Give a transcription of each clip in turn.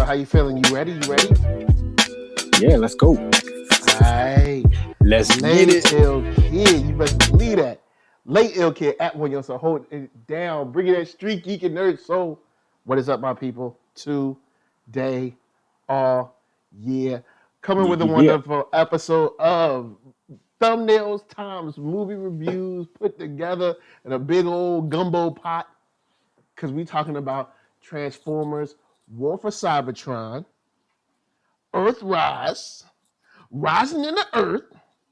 How you feeling? You ready? Yeah, let's go. Alright. Let's get it. Ill Kid, you best believe that. Late Ill Kid at OneYoungsta, hold it down, bringing that street geek and nerd soul. What is up, my people? Today, all year, coming with a wonderful episode of thumbnails times movie reviews put together in a big old gumbo pot. Because we talking about Transformers, War for Cybertron, Earthrise, rising in the earth,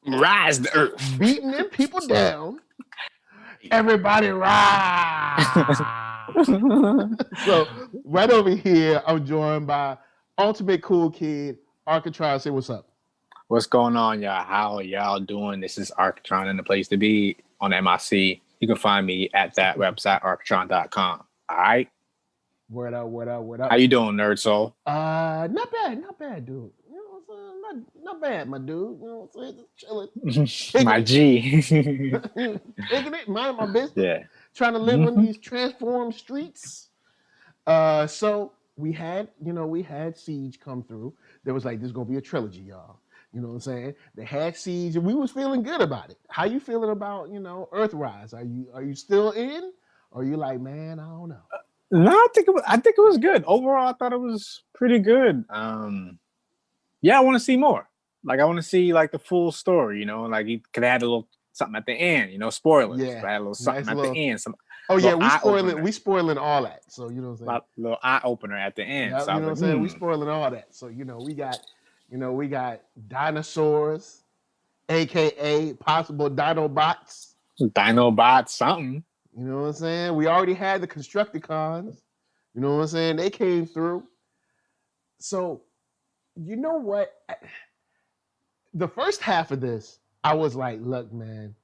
Rise the earth, beating them people down. Everybody rise. So right over here, I'm joined by Ultimate Cool Kid, Arckatron. Say what's up. What's going on, y'all? How are y'all doing? This is Arckatron and the place to be on MIC. You can find me at that website, arckatron.com. All right. What up? How you doing, NERDSoul? Not bad, dude. You know what I'm saying? Not bad, my dude. You know what I'm saying? Just chilling. My G. Taking it, minding my business. Yeah. Trying to live on these transformed streets. So we had Siege come through. There was like, this is gonna be a trilogy, y'all. You know what I'm saying? They had Siege, and we was feeling good about it. How you feeling about, Earthrise? Are you still in? Or are you like, man, I don't know? No, I think it was good. Overall, I thought it was pretty good. Yeah, I want to see more. Like, I want to see like the full story. Like he could add a little something at the end. Spoilers. Yeah, add a little something at the end. Oh yeah, we spoiling all that. So you know what I'm saying? Little eye opener at the end. Yep, so you know what I'm saying? We spoiling all that. So we got dinosaurs, aka possible Dinobots. Dinobots, something. You know what I'm saying? We already had the Constructicons. You know what I'm saying? They came through. So, you know what? The first half of this, I was like, look, man,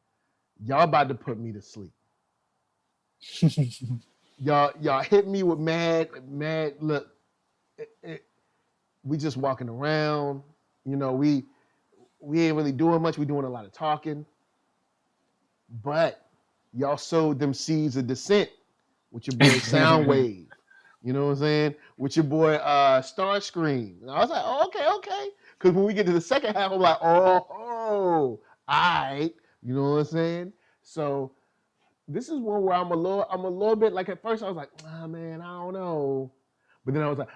y'all about to put me to sleep. y'all hit me with mad, look, we just walking around. We ain't really doing much. We doing a lot of talking. But y'all sowed them seeds of dissent with your boy Soundwave. You know what I'm saying? With your boy Starscream. And I was like, oh, okay. Because when we get to the second half, I'm like, all right. You know what I'm saying? So this is one where I'm a little bit like, at first I was like, man, I don't know. But then I was like,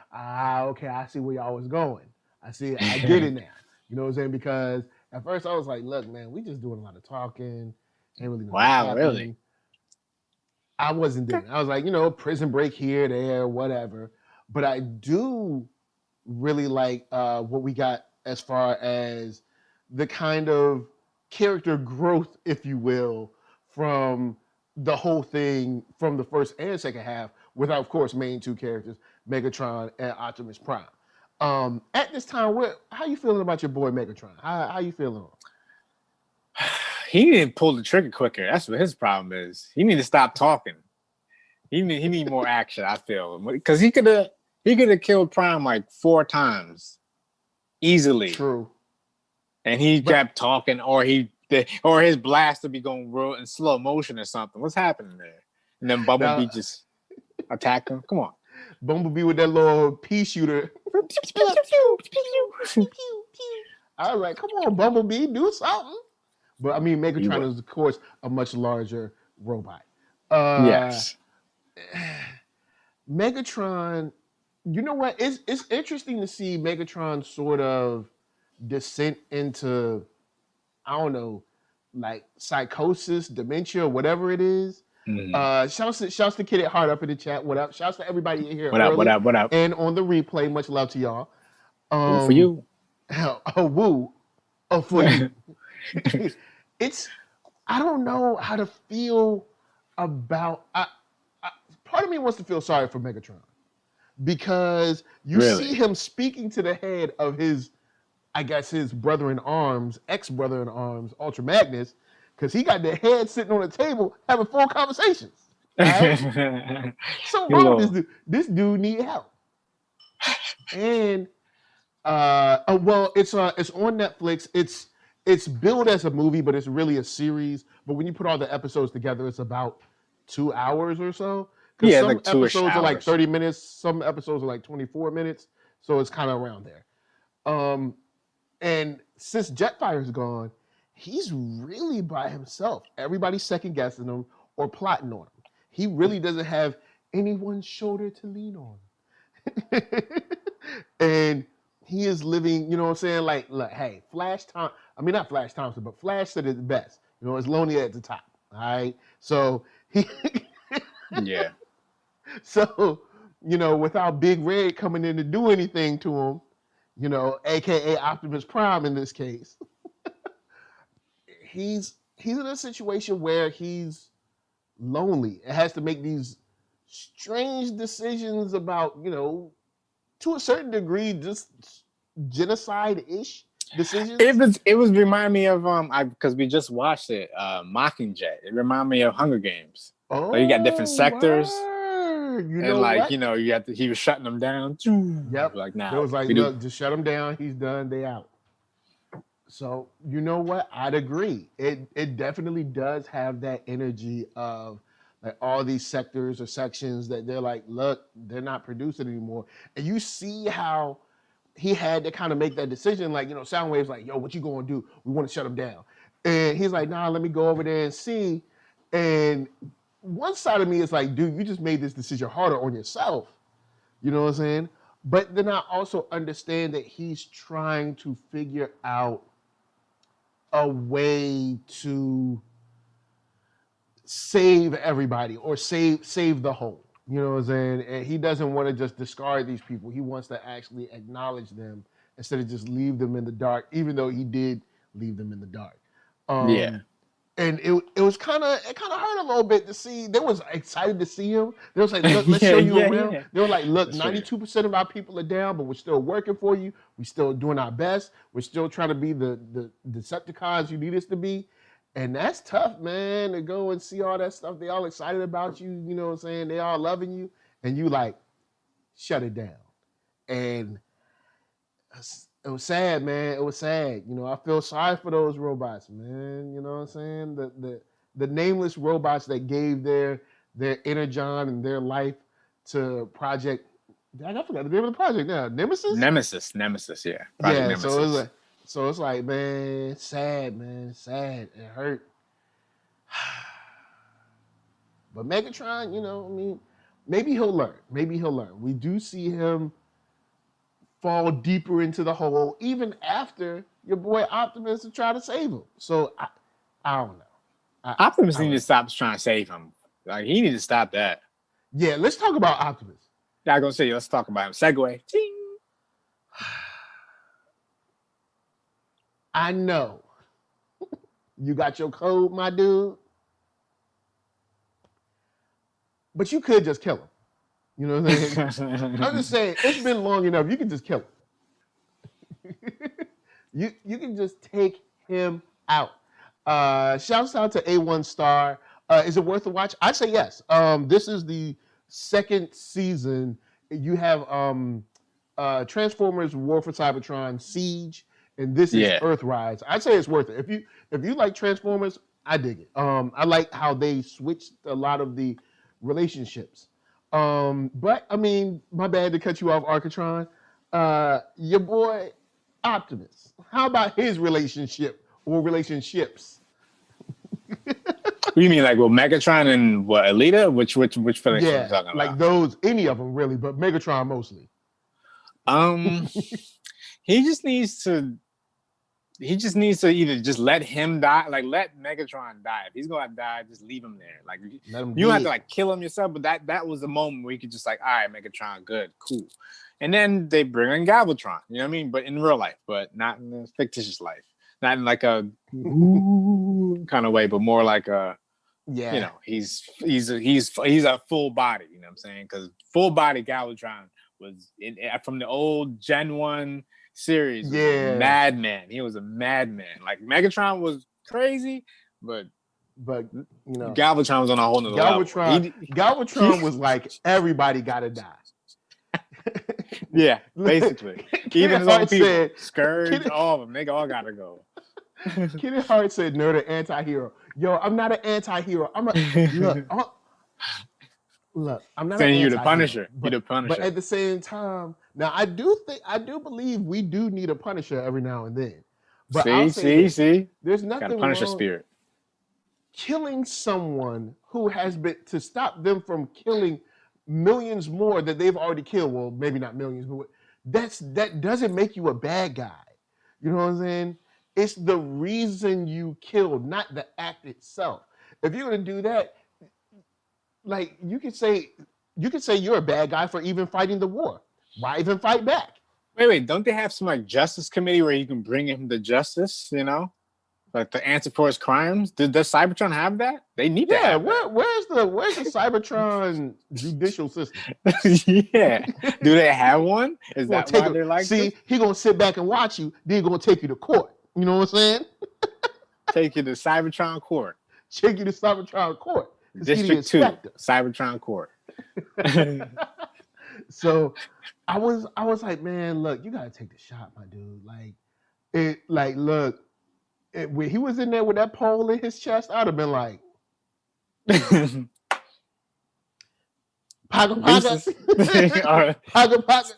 okay, I see where y'all was going. I get it now. You know what I'm saying? Because at first I was like, look, man, we just doing a lot of talking. Ain't really wow, really? I wasn't doing it. I was like, prison break here, there, whatever. But I do really like what we got as far as the kind of character growth, if you will, from the whole thing from the first and second half, without, of course, main two characters, Megatron and Optimus Prime. At this time, how you feeling about your boy Megatron? How you feeling? He didn't pull the trigger quicker. That's what his problem is. He need to stop talking. He need more action, I feel. Because he could have killed Prime like 4 times easily. True. And he kept talking, or his blast would be going real in slow motion or something. What's happening there? And then Bumblebee just attacked him. Come on. Bumblebee with that little pea shooter. I was like, come on, Bumblebee, do something. But I mean, Megatron is, of course, a much larger robot. Yes. Megatron, you know what? It's interesting to see Megatron sort of descent into, I don't know, like psychosis, dementia, whatever it is. Shouts to Kid at Heart up in the chat. What up? Shouts to everybody in here. What up? And on the replay, much love to y'all. For you. For you. I don't know how to feel about. Part of me wants to feel sorry for Megatron because you see him speaking to the head of his brother in arms, ex-brother in arms, Ultra Magnus, because he got the head sitting on the table having full conversations. Right? So wrong with this dude. This dude need help. And it's on Netflix. It's billed as a movie, but it's really a series. But when you put all the episodes together, it's about 2 hours or so. Yeah, some like 2-ish episodes are like hours. 30 minutes. Some episodes are like 24 minutes. So it's kind of around there. And since Jetfire's gone, he's really by himself. Everybody's second guessing him or plotting on him. He really doesn't have anyone's shoulder to lean on. And he is living, you know what I'm saying? Like, hey, not Flash Thompson, but Flash said it best. You know, it's lonely at the top. All right. So he Yeah. So, you know, without Big Red coming in to do anything to him, you know, aka Optimus Prime in this case, he's in a situation where he's lonely. It has to make these strange decisions about, you know, to a certain degree, just genocide-ish decisions. It was remind me of because we just watched it, Mockingjay. It reminded me of Hunger Games. Oh, like you got different sectors. You and know like what? you know, he was shutting them down. Yep. Like now, it was like, look, just shut him down. He's done. They out. So you know what? I'd agree. It definitely does have that energy of like all these sectors or sections that they're like, look, they're not producing anymore. And you see how he had to kind of make that decision. Like, you know, Soundwave's like, yo, what you gonna do? We want to shut him down. And he's like, nah, let me go over there and see. And one side of me is like, dude, you just made this decision harder on yourself. You know what I'm saying? But then I also understand that he's trying to figure out a way to save everybody or save the whole. You know what I'm saying? And he doesn't want to just discard these people. He wants to actually acknowledge them instead of just leave them in the dark, even though he did leave them in the dark. Yeah. And it was kind of hurt a little bit to see. They was excited to see him. They was like, look, let's show you around. Yeah. They were like, look, 92% of our people are down, but we're still working for you. We're still doing our best. We're still trying to be the Decepticons you need us to be. And that's tough, man, to go and see all that stuff. They all excited about you, you know what I'm saying? They all loving you. And you like, shut it down. And it was sad, man. It was sad. You know, I feel sorry for those robots, man. You know what I'm saying? The nameless robots that gave their energon and their life to Project. I forgot the name of the project now. Nemesis, yeah. Project Nemesis. So it's like, man, sad, man, sad. It hurt. But Megatron, you know, I mean, maybe he'll learn. We do see him fall deeper into the hole, even after your boy Optimus to try to save him. So I don't know. Optimus needs to stop trying to save him. Like he needs to stop that. Yeah, let's talk about Optimus. Yeah, I'm gonna say let's talk about him. Segue. Ting. I know you got your code, my dude, but you could just kill him. You know what I'm saying? I'm just saying, it's been long enough. You can just kill him. you can just take him out. Shouts out to A1 Star. Is it worth a watch? I say yes. This is the second season. You have Transformers War for Cybertron Siege, and this is Earthrise. I'd say it's worth it. If you like Transformers, I dig it. I like how they switched a lot of the relationships. But I mean, my bad to cut you off, Arckatron. Your boy Optimus. How about his relationship or relationships? What do you mean, like, well, Megatron and what, Alita? Which relationship are you talking about? Like those, any of them really, but Megatron mostly. He just needs to either just let him die, like let Megatron die. If he's gonna die, just leave him there. Like you don't have to like kill him yourself, but that was the moment where you could just like, all right, Megatron, good, cool. And then they bring in Galvatron, you know what I mean? But in real life, but not in the fictitious life. Not in like a kind of way, but more like a you know, he's a full body, you know what I'm saying? Because full body Galvatron was from the old Gen 1 series. Madman. He was a madman. Like Megatron was crazy, but you know, Galvatron was on a whole nother level. Galvatron was like, everybody gotta die. Yeah, basically. Even his own people, Scourge, all of them, they all gotta go. Kenneth Hart said, "Nerd, an anti-hero." Yo, I'm not an anti-hero. I'm a look. look, I'm not saying an you're the anti-hero, Punisher. You're the but Punisher. at the same time, now I do believe we do need a Punisher every now and then. But I'll say this: there's Got a nothing Punisher wrong spirit. killing someone who has been to stop them from killing millions more that they've already killed. Well, maybe not millions, but that doesn't make you a bad guy. You know what I'm saying? It's the reason you killed, not the act itself. If you're gonna do that, like you could say you're a bad guy for even fighting the war. Why even fight back? Wait, don't they have some like justice committee where you can bring him to justice, you know? Like the answer for his crimes? Does Cybertron have that? They need to have where's the Cybertron judicial system? Yeah. Do they have one? Is that why they're like see, this? he gonna sit back and watch you, then he gonna take you to court. You know what I'm saying? Take you to Cybertron court. Take you to Cybertron court. District 2, Cybertron court. So I was like, man, look, you gotta take the shot, my dude. Look, when he was in there with that pole in his chest, I'd have been like, Paga Paga. Paga Paga.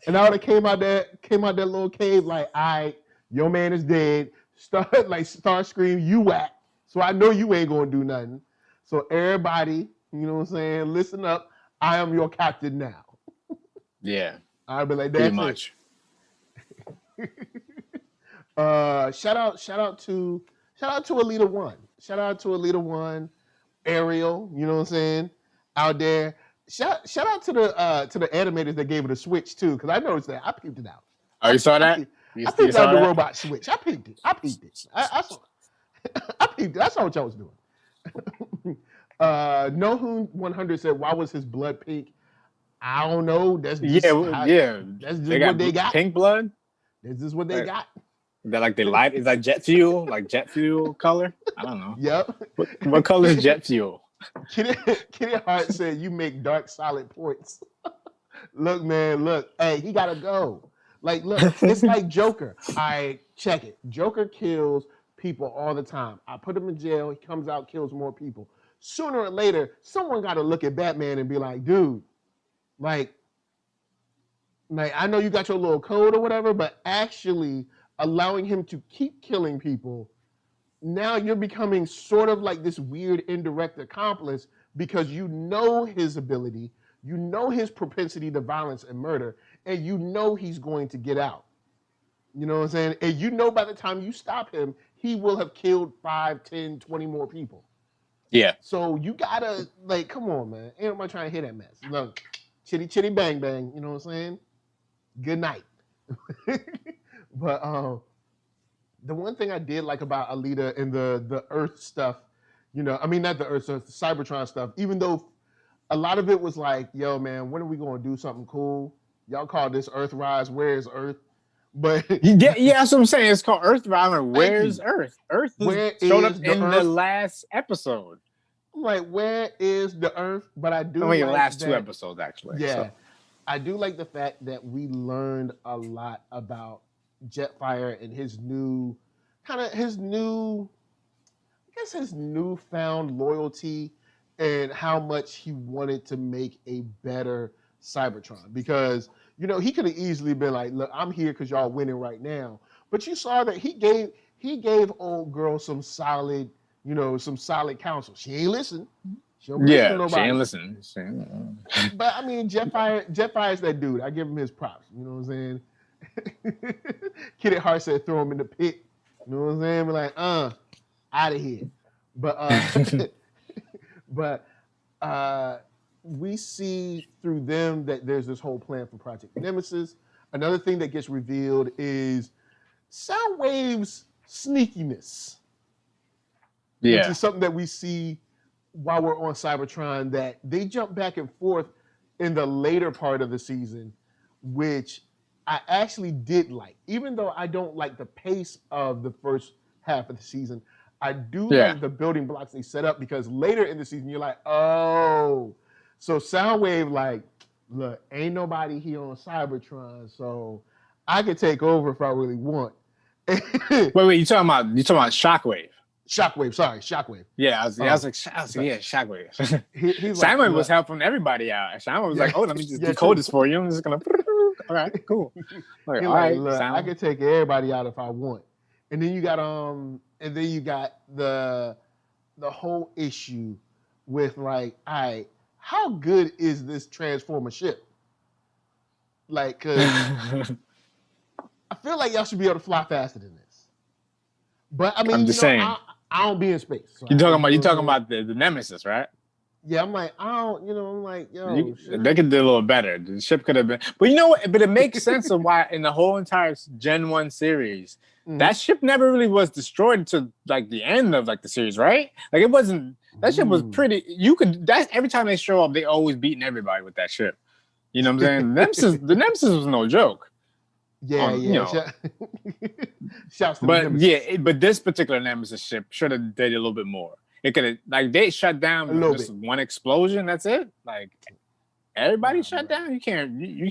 And I would have came out that little cave like, all right, your man is dead. Start screaming, you whack. So I know you ain't gonna do nothing. So everybody, you know what I'm saying, listen up. I am your captain now. Yeah. I'd be like, that's pretty much. Shout out to Alita One. Shout out to Alita One, Ariel, you know what I'm saying? Out there. Shout out to the animators that gave it a switch too, because I noticed that. I peeped it out. Oh, you saw that? I peeped out the robot switch. I peeped it. I peeped it. I peeped it. I saw what y'all was doing. No 100 said, why was his blood pink? I don't know. That's just That's just what they got. Pink blood? That's just what they got. That like they light is that jet fuel? Like jet fuel color? I don't know. Yep. What color is jet fuel? Kitty Hart said you make dark solid points. Look, man, look. Hey, he gotta go. Like, look, it's like Joker. I check it. Joker kills people all the time. I put him in jail. He comes out, kills more people. Sooner or later, someone got to look at Batman and be like, dude, like I know you got your little code or whatever, but actually allowing him to keep killing people, now you're becoming sort of like this weird indirect accomplice because you know his ability, you know his propensity to violence and murder, and you know he's going to get out. You know what I'm saying? And you know by the time you stop him, he will have killed 5, 10, 20 more people. Yeah. So you gotta, like, come on, man. Ain't nobody trying to hear that mess. Look, chitty chitty bang bang, you know what I'm saying? Good night. But the one thing I did like about Alita and the Earth stuff, you know, I mean not the Earth stuff, the Cybertron stuff, even though a lot of it was like, yo, man, when are we gonna do something cool? Y'all call this Earthrise, where is Earth? But yeah, that's what I'm saying. It's called Earthrise. Like, where's Earth? Earth showed up in the last episode. I'm like, where is the Earth? But I do the last 2 episodes, actually. Yeah. So. I do like the fact that we learned a lot about Jetfire and his newfound loyalty and how much he wanted to make a better Cybertron. Because, you know, he could have easily been like, look, I'm here because y'all winning right now. But you saw that he gave old girl some solid counsel. She ain't listen. She don't listen to nobody. She ain't listen. But I mean, Jetfire's that dude. I give him his props. You know what I'm saying? Kitty Hart said throw him in the pit. You know what I'm saying? We're like, out of here. But we see through them that there's this whole plan for Project Nemesis. Another thing that gets revealed is Soundwave's sneakiness. Yeah. Which is something that we see while we're on Cybertron, that they jump back and forth in the later part of the season, which I actually did like. Even though I don't like the pace of the first half of the season, I do like the building blocks they set up, because later in the season, you're like, oh. So Soundwave, like, look, ain't nobody here on Cybertron, so I could take over if I really want. Wait, you talking about Shockwave? Shockwave. Sorry, Shockwave. Yeah, I was like, yeah, Shockwave. He's Simon like, was helping everybody out. Simon was like, oh, let me just decode this for you. I'm just gonna. All right, cool. Like, all right, look, I can take everybody out if I want. And then you got the whole issue with like, all right, how good is this Transformer ship? Like, cause I feel like y'all should be able to fly faster than this. But I mean, I'm just saying. I don't be in space. So you talking about the Nemesis, right? Yeah, I'm like, I'm like, yo, they could do a little better. The ship could have been, but you know what? But it makes sense of why in the whole entire Gen 1 series, that ship never really was destroyed to like the end of like the series, right? Like it wasn't. That ship was pretty. That's every time they show up, they always beating everybody with that ship. You know what I'm saying? The Nemesis was no joke. Yeah, You know. Shouts to but the Nemesis. yeah, but this particular Nemesis ship should have did a little bit more. It could have like they shut down just one explosion. That's it. Like everybody shut down. You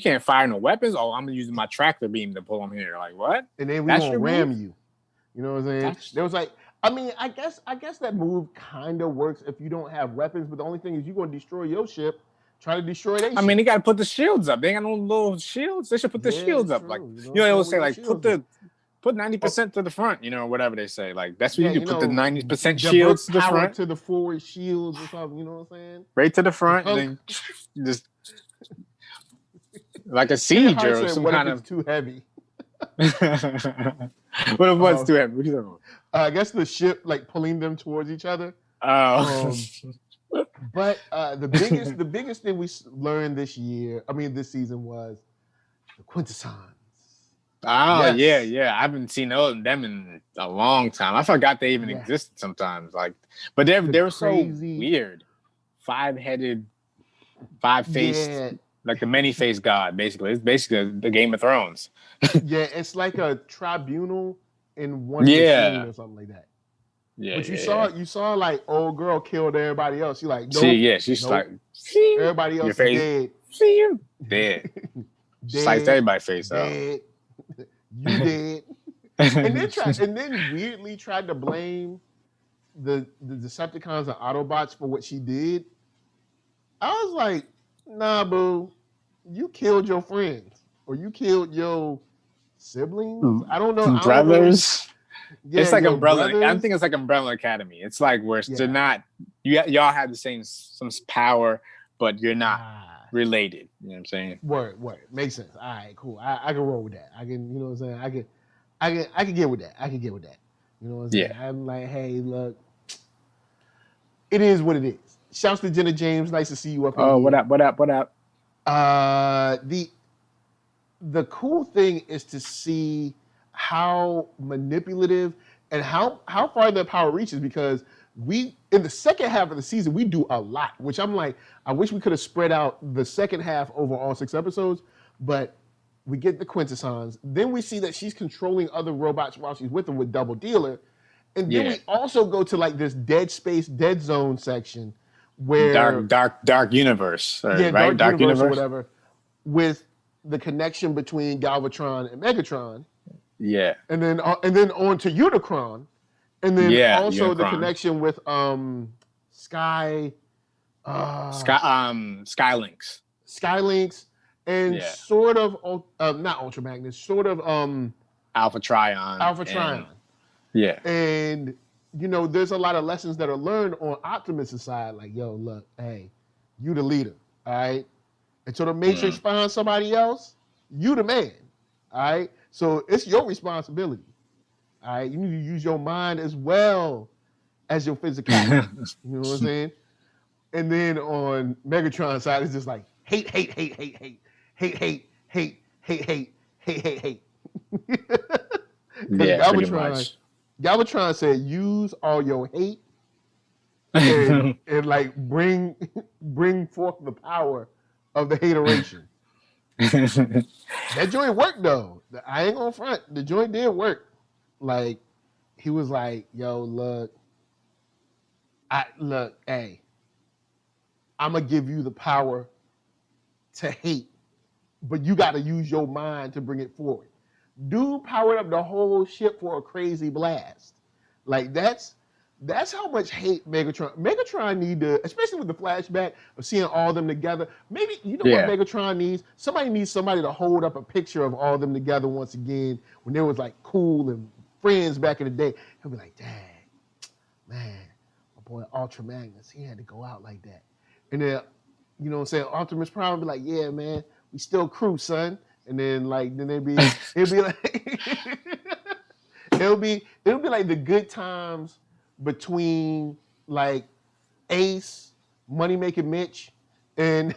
can't fire no weapons. Oh, I'm using my tractor beam to pull them here. Like what? And then we gonna ram you. You know what I'm saying? There was like, I mean, I guess that move kind of works if you don't have weapons. But the only thing is you're gonna destroy your ship. Try to destroy their ship. I mean, they gotta put the shields up. They ain't got no little shields. They should put the shields up. Like they always say, like put 90% to the front, you know, whatever they say. Like that's what you do. Put the 90% shields to the front. To the forward shields or something, you know what I'm saying? Right to the front, and then just like a siege or some kind of too heavy. What if what's too heavy? What are you talking about? I guess the ship like pulling them towards each other. Oh. But the biggest thing we learned this season was the quintessons. Oh yeah. I haven't seen them in a long time. I forgot they even existed sometimes. Like, but they were so weird. 5-headed, 5-faced, like the many-faced god. Basically, it's basically the Game of Thrones. Yeah, it's like a tribunal in one machine or something like that. Yeah, but you saw like old girl killed everybody else. She like she's like everybody else is dead. See you dead. Sliced everybody's face out. You dead. and then weirdly tried to blame the Decepticons and Autobots for what she did. I was like, nah, boo, you killed your friends or you killed your siblings. I don't know. Brothers. Yeah, it's like Umbrella. Brothers. I think it's like Umbrella Academy. It's like where they're not. Y'all have the same some power, but you're not related. You know what I'm saying? Word. Makes sense. All right, cool. I can roll with that. I can. You know what I'm saying? I can get with that. You know what I'm saying? Yeah. I'm like, hey, look, it is what it is. Shouts to Jenna James. Nice to see you up here. Oh, what up? The cool thing is to see how manipulative and how far their power reaches, because we in the second half of the season we do a lot, which I'm like, I wish we could have spread out the second half over all 6 episodes, but we get the quintessons. Then we see that she's controlling other robots while she's with them with Double Dealer, and then we also go to like this dead space, dead zone section where dark universe, right? Dark universe or whatever, with the connection between Galvatron and Megatron. Yeah, and then on to Unicron, and then also Unicron. The connection with Skylinks, and sort of not Ultra Magnus, sort of Alpha Trion. And you know, there's a lot of lessons that are learned on Optimus' side. Like, yo, look, hey, you the leader, all right? Until the Matrix finds somebody else, you the man, all right? So it's your responsibility, all right? You need to use your mind as well as your physicality. You know what I'm saying? And then on Megatron's side, it's just like hate. Yeah, pretty much. Galvatron said, use all your hate and like bring forth the power of the hateration. That joint worked though. I ain't gonna front. The joint did work. Like, he was like, yo, look, hey, I'm gonna give you the power to hate, but you gotta use your mind to bring it forward. Dude powered up the whole ship for a crazy blast. Like, that's That's how much hate Megatron need to, especially with the flashback of seeing all of them together. Maybe you know what Megatron needs? Somebody needs somebody to hold up a picture of all of them together once again when they was like cool and friends back in the day. He'll be like, dang, man, my boy Ultra Magnus, he had to go out like that. And then, you know what I'm saying, Optimus Prime will be like, yeah, man, we still crew, son. And then it'll be like it'll be like the good times between like Ace, Money Making Mitch, and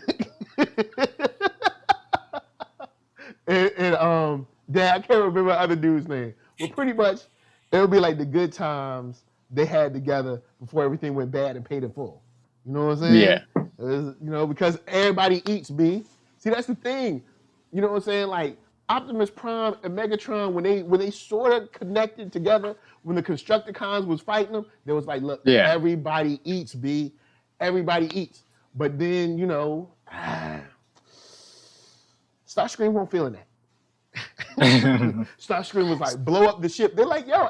and Dad, I can't remember other dude's name. But pretty much it'll be like the good times they had together before everything went bad and paid in full. You know what I'm saying? You know, because everybody eats, B. See, that's the thing. You know what I'm saying? Like Optimus Prime and Megatron, when they sort of connected together, when the Constructicons was fighting them, they was like, look, everybody eats, B. Everybody eats. But then, you know, Starscream won't feel that. Starscream was like, blow up the ship. They're like, yo,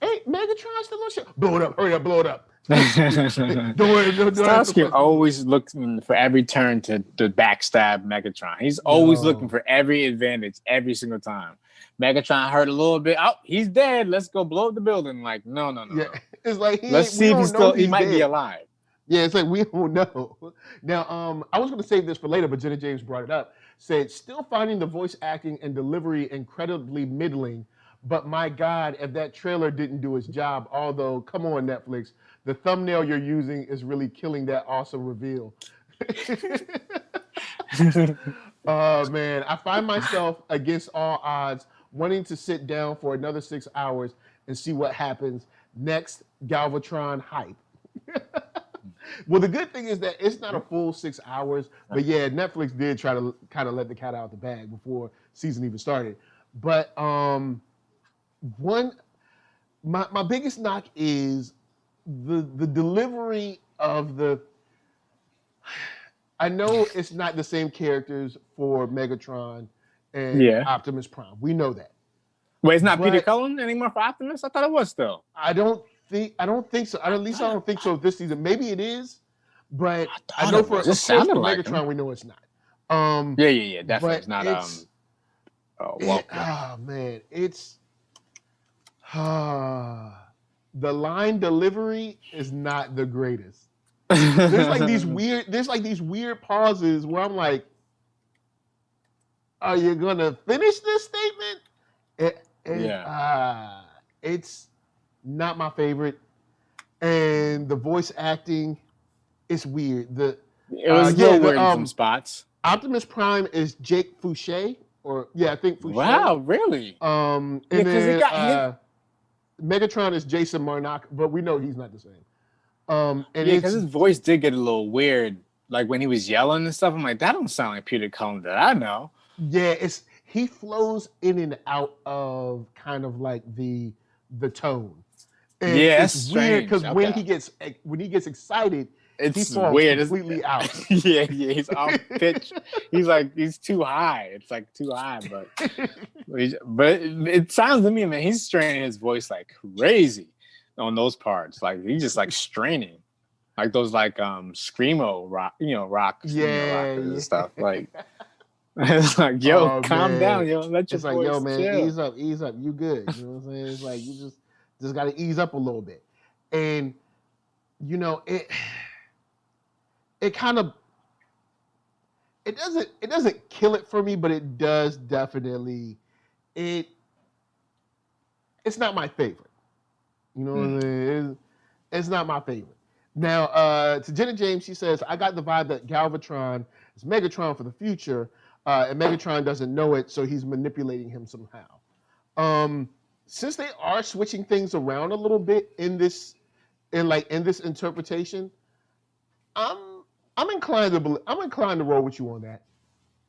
ain't Megatron still on ship? Blow it up, hurry up, blow it up. Starscream always looking for every turn to backstab Megatron. He's always looking for every advantage every single time. Megatron hurt a little bit. Oh, he's dead. Let's go blow up the building. Like, no. Yeah. It's like let's see if he might be alive. Yeah, it's like we don't know. Now, I was going to save this for later, but Jenna James brought it up. Said, still finding the voice acting and delivery incredibly middling, but my God, if that trailer didn't do its job, although, come on, Netflix, the thumbnail you're using is really killing that awesome reveal. Oh, man. I find myself, against all odds, wanting to sit down for another 6 hours and see what happens. Next, Galvatron hype. Well, the good thing is that it's not a full 6 hours, but yeah, Netflix did try to kind of let the cat out of the bag before season even started. But my biggest knock is the delivery of the. I know it's not the same characters for Megatron and Optimus Prime. We know that. Wait, it's not Peter Cullen anymore for Optimus? I thought it was still. I don't think so. At least I don't think so this season. Maybe it is, but I know for Megatron we know it's not. Yeah. Definitely it's not. Man, it's the line delivery is not the greatest. There's like these weird pauses where I'm like, are you gonna finish this statement? It's not my favorite, and the voice acting is weird. It was weird in some spots. Optimus Prime is Jake Fouché, I think Fouché. Wow, really? And then Megatron is Jason Marnock, but we know he's not the same. Because his voice did get a little weird, like when he was yelling and stuff. I'm like, that don't sound like Peter Cullen that I know. Yeah, he flows in and out of kind of like the tone. And it's weird because when he gets excited, he falls completely out. yeah, he's off pitch. He's too high. It's like too high, but it sounds to me, man, he's straining his voice like crazy on those parts. Like he's just like straining, like those like screamo rock, rock, rockers and stuff. Like it's like, yo, calm down, yo. Let your voice yo, man, chill. ease up. You good? You know what I'm saying? It's like you just got to ease up a little bit, and it kind of it doesn't kill it for me, but it does definitely it's not my favorite. You know what I'm saying? It's not my favorite. Now, to Jenna James, she says, I got the vibe that Galvatron is Megatron for the future, and Megatron doesn't know it, so he's manipulating him somehow. Since they are switching things around a little bit in this interpretation, I'm inclined to roll with you on that.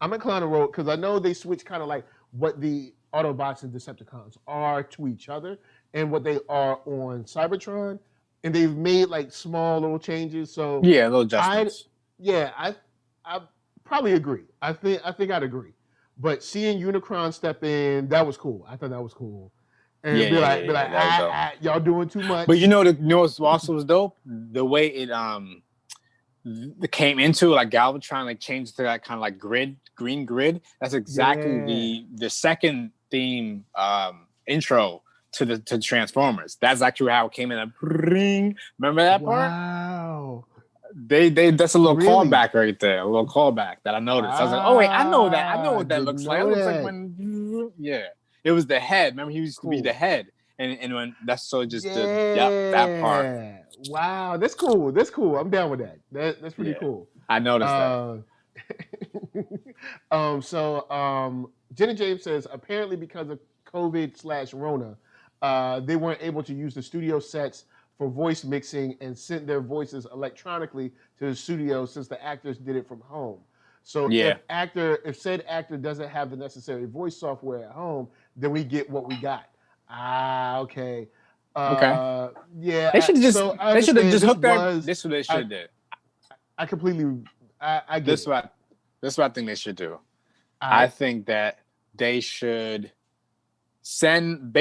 I'm inclined to roll because I know they switch kind of like what the Autobots and Decepticons are to each other and what they are on Cybertron, and they've made like small little changes. So little adjustments. I probably agree. I think I'd agree. But seeing Unicron step in, that was cool. I thought that was cool. and be like, That was dope. y'all doing too much. But you know what's also was dope? The way it came into like Galvatron, like changed to that kind of like green grid. That's exactly the second theme intro to Transformers. That's actually how it came in. Ring. Remember that part? Wow. They that's a little callback right there. A little callback that I noticed. I was like, oh wait, I know that. I know what that looks like. It looks like when it was the head. Remember, he used to be the head. And when that's so just that part. Wow, that's cool. That's cool. I'm down with that. That's pretty cool. I noticed that. Jenna James says apparently because of COVID/Rona, they weren't able to use the studio sets for voice mixing and sent their voices electronically to the studio since the actors did it from home. So if said actor doesn't have the necessary voice software at home, then we get what we got. Okay. Yeah. They should have just hooked that. This is what they should have did. I completely. I get this. This is what I think they should do. I think that they should send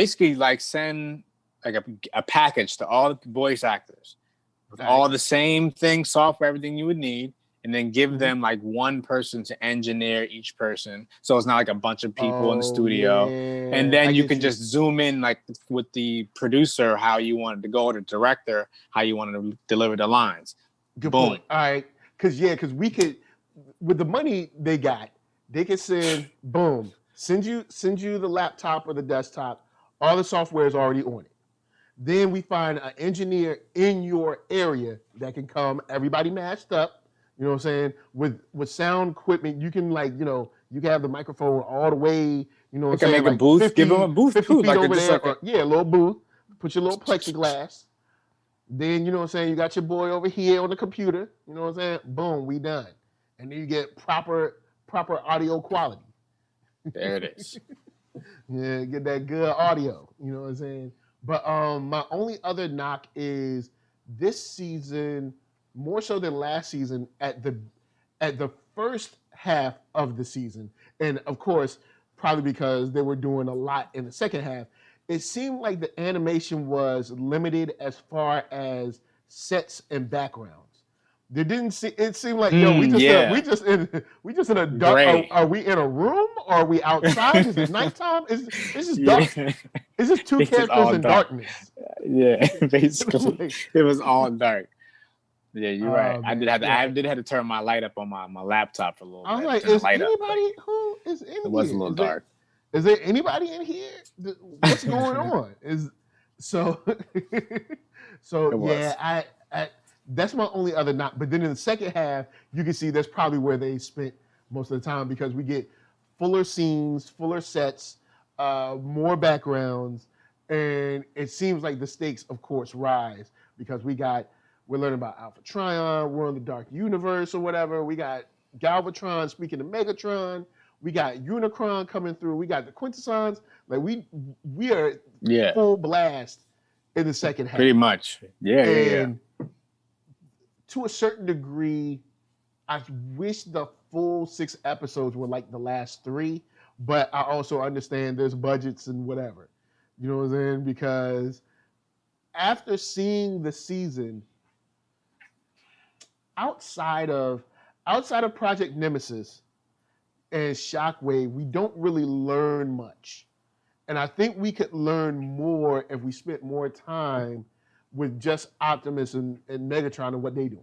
like a package to all the voice actors with all the same thing, software, everything you would need, and then give them like one person to engineer each person, so it's not like a bunch of people in the studio. And then you can just zoom in like with the producer how you wanted to go, or the director how you wanted to deliver the lines. Good point. All right, because we could, with the money they got, they could send send you the laptop or the desktop. All the software is already on it. Then we find an engineer in your area that can come, everybody matched up, you know what I'm saying? With sound equipment, you can you can have the microphone all the way, you know what I'm saying? Make a booth, 50, give them a booth 50 too, feet over there. A little booth. Put your little plexiglass. Then, you know what I'm saying, you got your boy over here on the computer, you know what I'm saying? Boom, we done. And then you get proper audio quality. There it is. Yeah, get that good audio, you know what I'm saying? But my only other knock is this season, more so than last season, at the first half of the season, and of course, probably because they were doing a lot in the second half, it seemed like the animation was limited as far as sets and backgrounds. There didn't see. It seemed like we just in a dark. Are we in a room? Or are we outside? Is it nighttime? It's just dark. It's just two characters in darkness. Yeah, basically, it was all dark. Yeah, you're right. I did have to turn my light up on my laptop for a little bit. I was like, is anybody who is in here? It was a little dark. Is there anybody in here? What's going on? I that's my only other knock. But then in the second half, you can see that's probably where they spent most of the time, because we get fuller scenes, fuller sets, more backgrounds, and it seems like the stakes, of course, rise because we're learning about Alpha Trion, we're in the Dark Universe or whatever. We got Galvatron speaking to Megatron. We got Unicron coming through. We got the Quintessons. Like we are full blast in the second half. Pretty much. Yeah. To a certain degree, I wish the full 6 episodes were like the last 3, but I also understand there's budgets and whatever. You know what I'm saying? Because after seeing the season, outside of Project Nemesis and Shockwave, we don't really learn much. And I think we could learn more if we spent more time with just Optimus and Megatron and what they doing.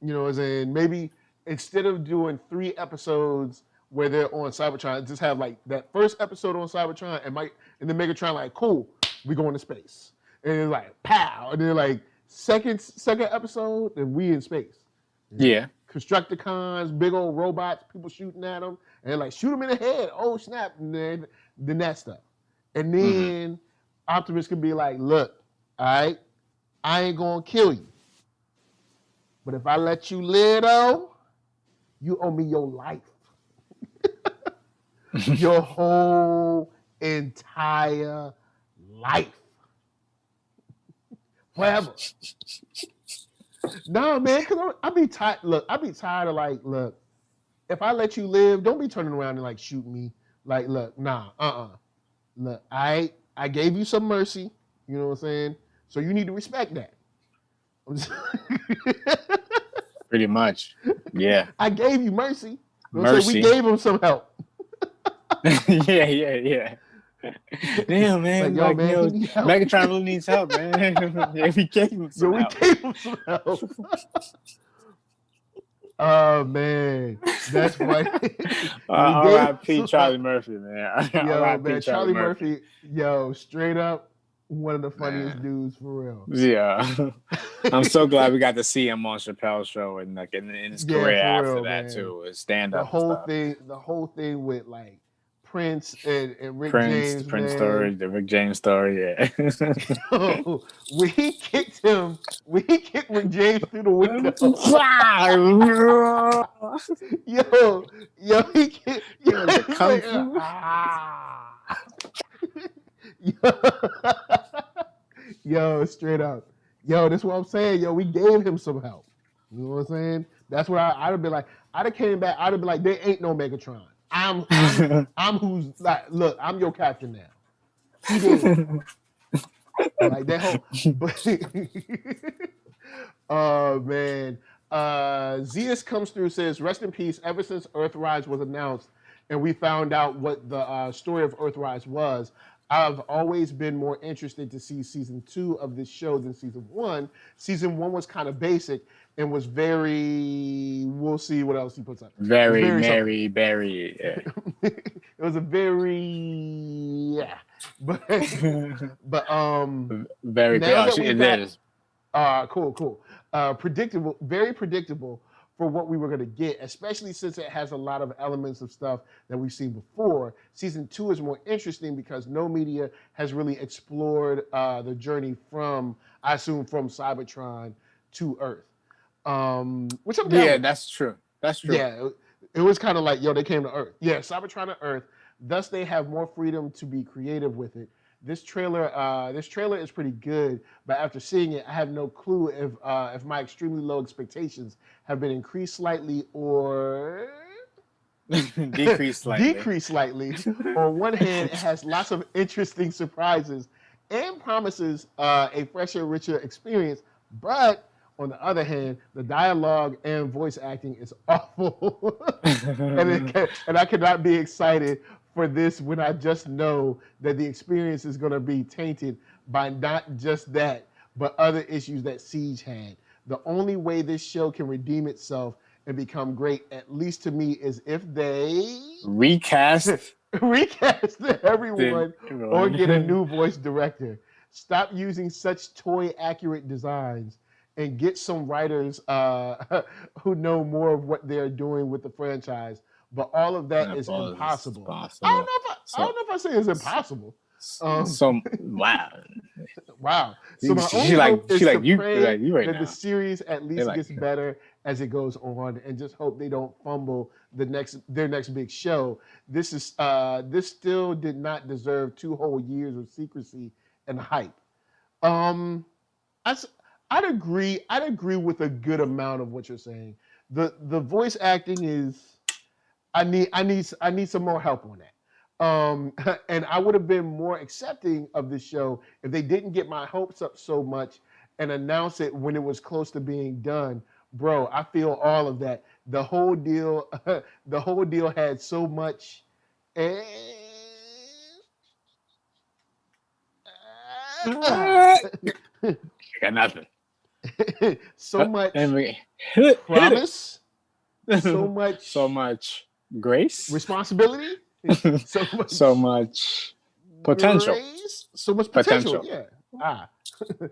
You know what I'm saying? Maybe instead of doing 3 episodes where they're on Cybertron, just have like that first episode on Cybertron and then Megatron like, cool, we going to space. And it's like, pow. And then like second episode, and we in space. Yeah. Constructicons, big old robots, people shooting at them, and like shoot them in the head. Oh snap! And then that stuff. And then Optimus can be like, look, all right, I ain't gonna kill you, but if I let you live, though, you owe me your life, your whole entire life, forever. No, man, because I be tired. Look, I be tired of like, look, if I let you live, don't be turning around and like shoot me. Like, look, nah, look, I gave you some mercy. You know what I'm saying? So you need to respect that. Pretty much. Yeah. I gave you mercy. You know what I'm saying? Mercy. We gave him some help. Yeah. Damn, man. Like, yo, man, he need help. Megatron really needs help, man. Yeah, we gave him some help. We gave him some help. Oh, man. That's funny. R.I.P. Charlie Murphy, man. Yo, man, Charlie Murphy, yo, straight up, one of the funniest dudes for real. Yeah. I'm so glad we got to see him on Chappelle's show and like in his career after that, too. His stand-up. The whole thing with like Prince and Rick James. Prince story, the Rick James story, yeah. When he kicked Rick James through the window. yo, he kicked, yo, straight up. Yo, that's what I'm saying. Yo, we gave him some help. You know what I'm saying? That's what I'd have been like. I'd have came back. I'd have been like, there ain't no Megatron. I'm who's like, look, I'm your captain now. He did. Like that whole, oh man. Zeus comes through, says, rest in peace. Ever since Earthrise was announced and we found out what the story of Earthrise was, I've always been more interested to see season 2 of this show than season 1. Season 1 was kind of basic and was very, we'll see what else he puts up. Very Berry. Yeah. It was a very, yeah. But very good. It is. Cool. Predictable, very predictable for what we were going to get, especially since it has a lot of elements of stuff that we've seen before. Season 2 is more interesting because no media has really explored the journey from, I assume, from Cybertron to Earth. Which I'm down with. That's true. Yeah, it was kind of like, yo, they came to Earth. Yeah, Cybertron to Earth. Thus, they have more freedom to be creative with it. This trailer is pretty good, but after seeing it, I have no clue if my extremely low expectations have been increased slightly or decreased slightly. On one hand, it has lots of interesting surprises and promises a fresher, richer experience, but on the other hand, the dialogue and voice acting is awful, and I cannot be excited for this when I just know that the experience is going to be tainted by not just that, but other issues that Siege had. The only way this show can redeem itself and become great, at least to me, is if they recast everyone or get a new voice director. Stop using such toy-accurate designs and get some writers who know more of what they're doing with the franchise. But all of that is impossible. I don't know if I say it's impossible. Wow. Wow. So my only hope is to pray that the series at least gets better as it goes on, and just hope they don't fumble their next big show. This still did not deserve 2 whole years of secrecy and hype. I'd agree with a good amount of what you're saying. The voice acting is. I need some more help on that. And I would have been more accepting of this show if they didn't get my hopes up so much and announce it when it was close to being done. Bro, I feel all of that. The whole deal had so much. Got nothing. So much promise. So much grace, responsibility, so much potential, grace, so much potential. Yeah,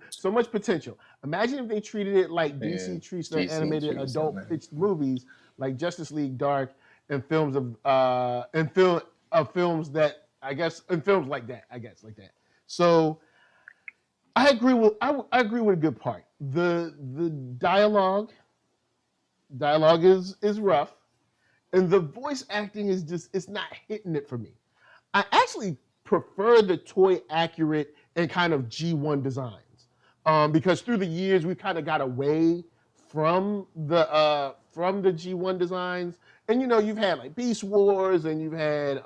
so much potential. Imagine if they treated it like DC treats their animated adult pitched movies, like Justice League Dark, and films that like that. So I agree with a good part. The dialogue is rough. And the voice acting is it's not hitting it for me. I actually prefer the toy accurate and kind of G1 designs. Because through the years we kind of got away from the G1 designs. And you've had like Beast Wars and you've had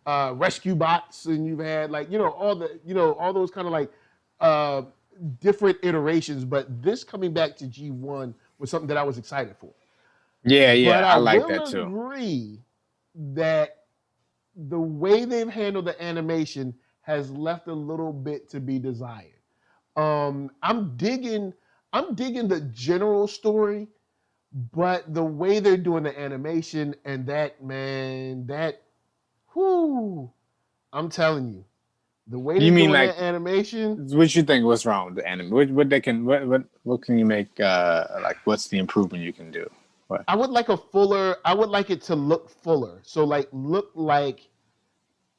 rescue bots, and you've had like all the all those kind of like uh, different iterations. But this coming back to G1 was something that I was excited for. Yeah, But I I like will that too. agree that the way they've handled the animation has left a little bit to be desired. I'm digging the general story, but the way they're doing the animation and whoo, I'm telling you, the way You they're mean doing like that animation. what you think? What's wrong with the anime? What can you make? Like what's the improvement you can do? What? I would like it to look fuller. So like look like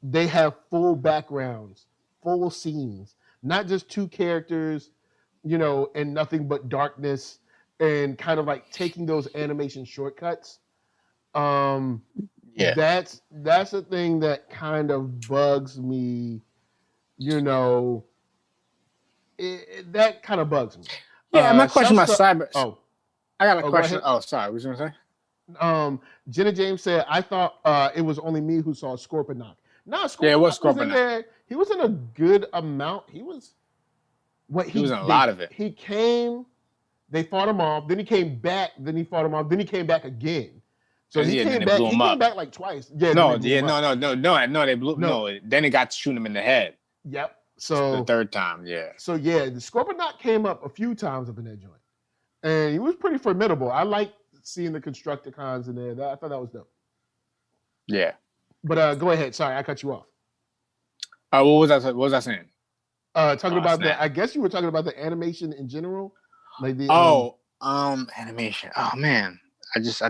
they have full backgrounds, full scenes, not just two characters, and nothing but darkness, and kind of like taking those animation shortcuts. Yeah. That's a thing that kind of bugs me, that kind of bugs me. Yeah, my question about cyber. Oh, I got a go question. ahead. Oh, sorry. What was you gonna say? Jenna James said, I thought it was only me who saw Scorponok. No, Yeah, it was Scorponok was in Scorponok. there. He was in a good amount. He was He was in a lot of it. He came, they fought him off, then he came back, then he fought him off, then he came back again. So he came back. He came back like twice. Yeah. No. They blew. No. No. Then they got to shoot him in the head. Yep. So the third time, yeah. So yeah, the Scorponok came up a few times up in that joint, and he was pretty formidable. I like seeing the Constructicons in there. I thought that was dope. Yeah. But go ahead. Sorry, I cut you off. What was I saying? Talking about I guess you were talking about the animation in general, like the animation. Oh man, I just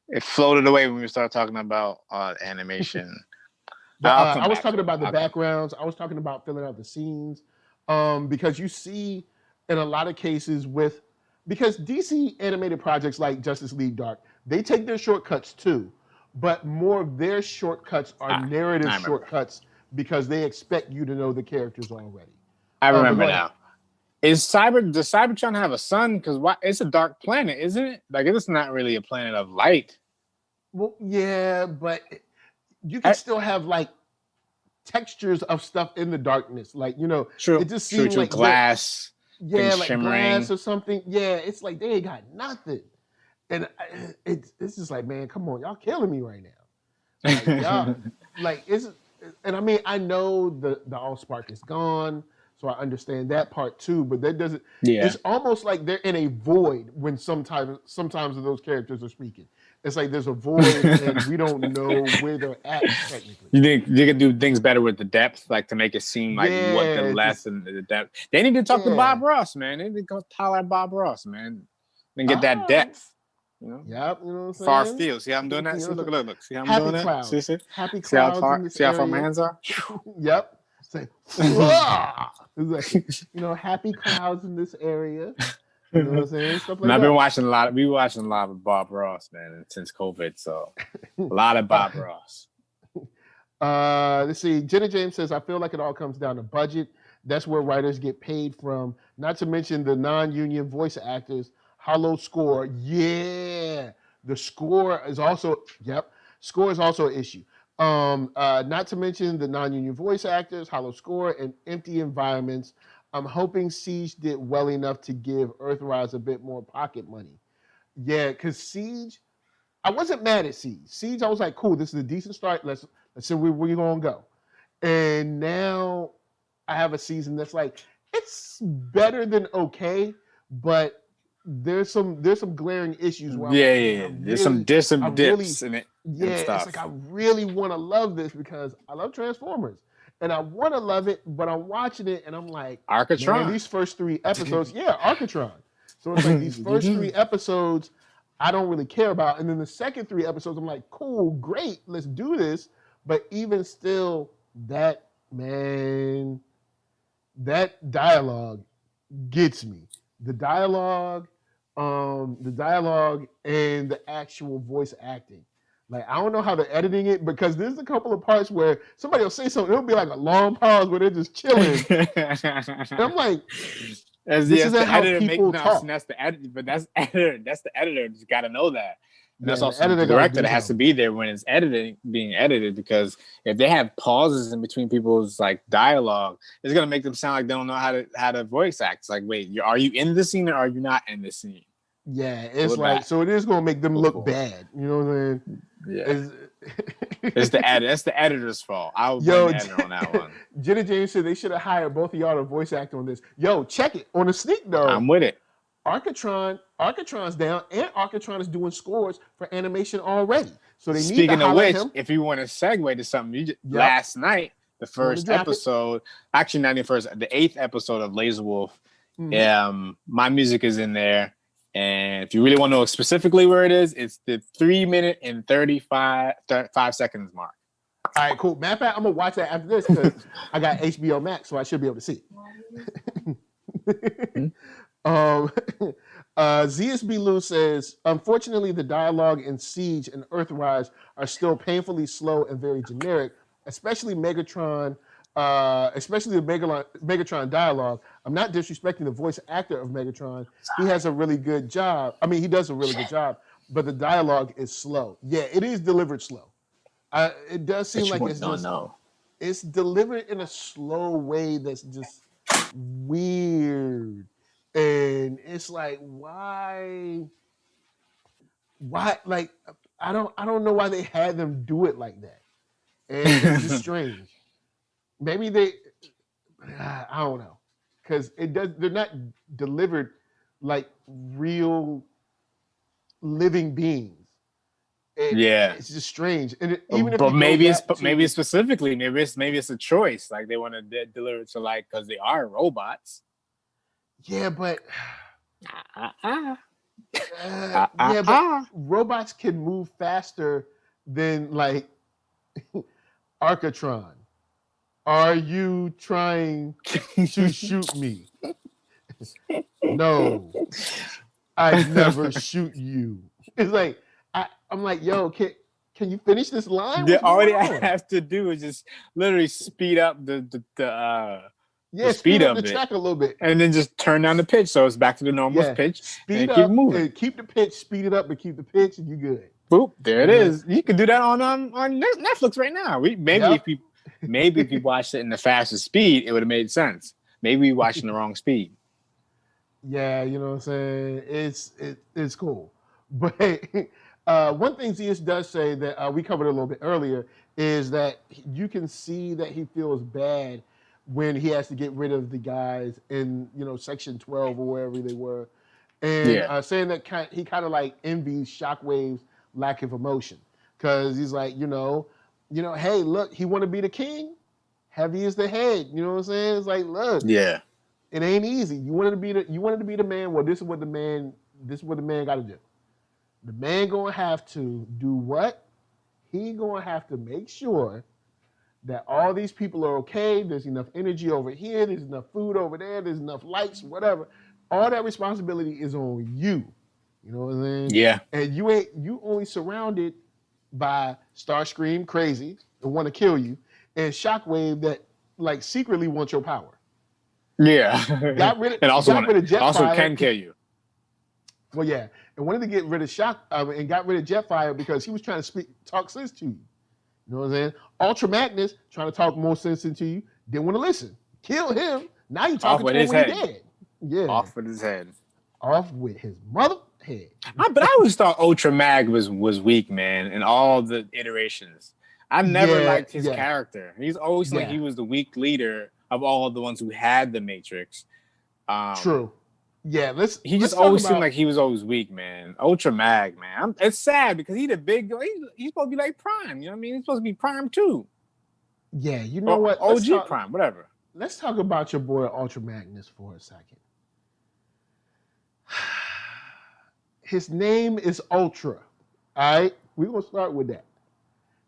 it floated away when we started talking about animation. I was talking about the backgrounds. I was talking about filling out the scenes, because you see in a lot of cases because DC animated projects like Justice League Dark, they take their shortcuts too, but more of their shortcuts are narrative shortcuts because they expect you to know the characters already. I remember now. Does Cybertron have a sun? Because it's a dark planet, isn't it? Like it's not really a planet of light. Well, yeah, but you can still have like textures of stuff in the darkness, like True. It just seems like glass. Yeah, like shimmering. glass or something. Yeah, it's like they ain't got nothing, and it's just like, man, come on, y'all killing me right now. Like, y'all, like and I mean, I know the Allspark is gone, so I understand that part too. But that doesn't. Yeah. It's almost like they're in a void when sometimes of those characters are speaking. It's like there's a void and we don't know where they're at technically. You think you could do things better with the depth, like to make it seem like what the less and the depth. They need to talk to Bob Ross, man. They need to go holler at Bob Ross, man, and get that depth. Yep, you know what I'm saying? Far field. See how I'm doing that? See, look. See how I'm doing clouds. that? See? Happy see how clouds. far? See how far my hands are? Yep. It's like, it's like, happy clouds in this area. You know what I'm saying? Stuff like I've that. been watching a lot. We were watching a lot of Bob Ross, man, since COVID. So a lot of Bob Ross. Let's see. Jenna James says, I feel like it all comes down to budget. That's where writers get paid from. Not to mention the non-union voice actors. Hollow score. Yeah. The score is also, score is also an issue. Not to mention the non-union voice actors, hollow score, and empty environments. I'm hoping Siege did well enough to give Earthrise a bit more pocket money. Yeah, because Siege, I wasn't mad at Siege. Siege, I was like, cool, this is a decent start. Let's see where we're going to go. And now I have a season that's like, it's better than okay, but there's some glaring issues. Where There's some dips in it. Yeah, it's like I really want to love this because I love Transformers. And I want to love it, but I'm watching it and I'm like, Arckatron. These first 3 episodes, Arckatron. So it's like these first 3 episodes, I don't really care about. And then the second 3 episodes, I'm like, cool, great, let's do this. But even still, that dialogue gets me. The dialogue and the actual voice acting. Like, I don't know how they're editing it because there's a couple of parts where somebody will say something. It'll be like a long pause where they're just chilling. And I'm like, As This yes, isn't the how editor make people no, talk. that's the editor, but that's editor. That's the editor. Just got to know that, and Yeah, that's the also editor the gotta director do that has to something. be there when it's being edited. Because if they have pauses in between people's like dialogue, it's gonna make them sound like they don't know how to voice act. It's like, wait, are you in the scene or are you not in the scene? Yeah, Pull it's it like back. so it is gonna make them Go look forward. bad. You know what I'm saying? Yeah, it's the edit. That's the editor's fault. I would blame Yo, the editor on that one. Jenna James said they should have hired both of y'all to voice act on this. Yo, check it on the sneak though. I'm with it. Arckatron's down, and Arckatron is doing scores for animation already. So they need to Speaking of holler at which, him. if you want to segue to something, Yep. last night, the Wanna first drop it? episode, actually not even first, the 8th episode of Laser Wolf. Mhm. My music is in there, and if you really want to know specifically where it is, it's the 3 minute and 35 seconds mark. All right, cool. Matter of fact, I'm gonna watch that after this because I got HBO Max, so I should be able to see it. ZSB Lou says, unfortunately, the dialogue in Siege and Earthrise are still painfully slow and very generic, especially Megatron, especially the Megatron dialogue. I'm not disrespecting the voice actor of Megatron. He has a really good job. I mean, he does a really good job, but the dialogue is slow. Yeah, it is delivered slow. It does seem like it's delivered in a slow way that's just weird. And it's like, why like I don't know why they had them do it like that. And it's just strange. Maybe I don't know. Because they're not delivered like real living beings. It's just strange. And maybe it's specifically maybe it's a choice. Like they want to deliver it to like because they are robots. Yeah, but robots can move faster than like Arckatron. Are you trying to shoot me? No, I'd never shoot you. It's like I'm like, yo, can you finish this line? All I have to do is just literally speed up the speed up the track a little bit, and then just turn down the pitch so it's back to the normal pitch. Speed up, keep moving. And keep the pitch, speed it up, and keep the pitch, and you good. Boop, there it is. You can do that on Netflix right now. If you watched it in the fastest speed, it would have made sense. Maybe we watched in the wrong speed. Yeah, you know what I'm saying. It's cool, but one thing Zeus does say that we covered a little bit earlier is that you can see that he feels bad when he has to get rid of the guys in section 12 or wherever they were, and saying that he kind of like envies Shockwave's lack of emotion because he's like hey, look, he want to be the king, heavy is the head. You know what I'm saying? It's like, look, it ain't easy. You wanted to be the man. Well, this is what the man got to do. The man gonna have to do what? He gonna have to make sure that all these people are okay. There's enough energy over here. There's enough food over there. There's enough lights, whatever. All that responsibility is on you. You know what I'm saying? Yeah. And you only surrounded by Starscream, crazy, that want to kill you, and Shockwave that like secretly wants your power. Yeah. And also can kill you. Well, yeah, and wanted to get rid of and got rid of Jetfire because he was trying to talk sense to you. You know what I'm saying? Ultra Magnus trying to talk more sense into you. Didn't want to listen. Kill him. Now you talking to him when he's dead. Yeah. Off with his head. Off with his mother head. But I always thought Ultra Mag was weak, man, in all the iterations. I never liked his character. He's always like he was the weak leader of all of the ones who had the Matrix. True. Yeah, he just always seemed like he was always weak, man. Ultra Mag, man. It's sad because he's supposed to be like Prime. You know what I mean? He's supposed to be Prime too. Yeah, you know what? OG Prime, whatever. Let's talk about your boy Ultra Magnus for a second. His name is Ultra. All right, we're gonna start with that.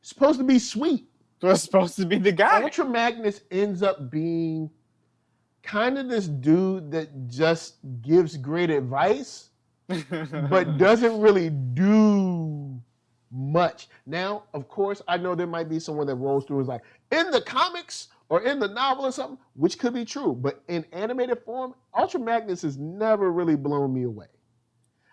It's supposed to be sweet. It's supposed to be the guy. Ultra Magnus ends up being kind of this dude that just gives great advice, but doesn't really do much. Now, of course, I know there might be someone that rolls through and is like, in the comics, or in the novel or something, which could be true. But in animated form, Ultra Magnus has never really blown me away.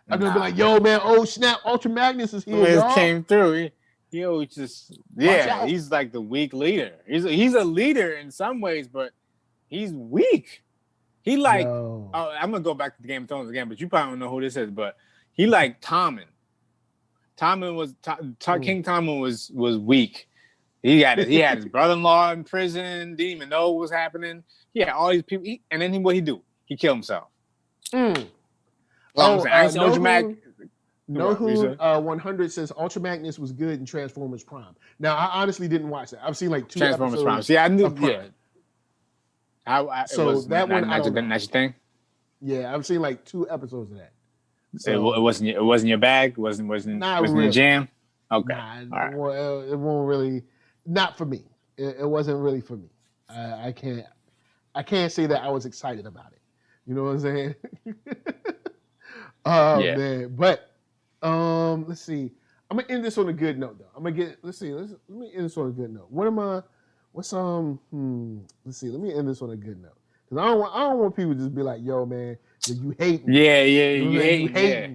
I've never been like, yo, man, oh snap, Ultra Magnus is here, y'all. Came through. He always just, Watch out. he's like the weak leader. He's a leader in some ways, but he's weak. He like, I'm gonna go back to the Game of Thrones again, but you probably don't know who this is. But he like Tommen. Tommen was King Tommen was weak. He had his brother-in-law in prison. Didn't even know what was happening. He had all these people, and then what he do? He killed himself. No Who 100 says Ultra Magnus was good in Transformers Prime. Now I honestly didn't watch that. I've seen like 2 Transformers episodes. Prime. See, I knew. Yeah. So that one, that's your thing. Yeah, I've seen like 2 episodes of that. So it wasn't your bag. Wasn't your jam. Okay. Nah, it won't really. Not for me. It wasn't really for me. I can't say that I was excited about it. You know what I'm saying? Man. But let's see. I'm gonna end this on a good note though. Let me end this on a good note. Let's see, let me end this on a good note. Because I don't want people to just be like, yo, man, you hating. Yeah, you hating. Yeah.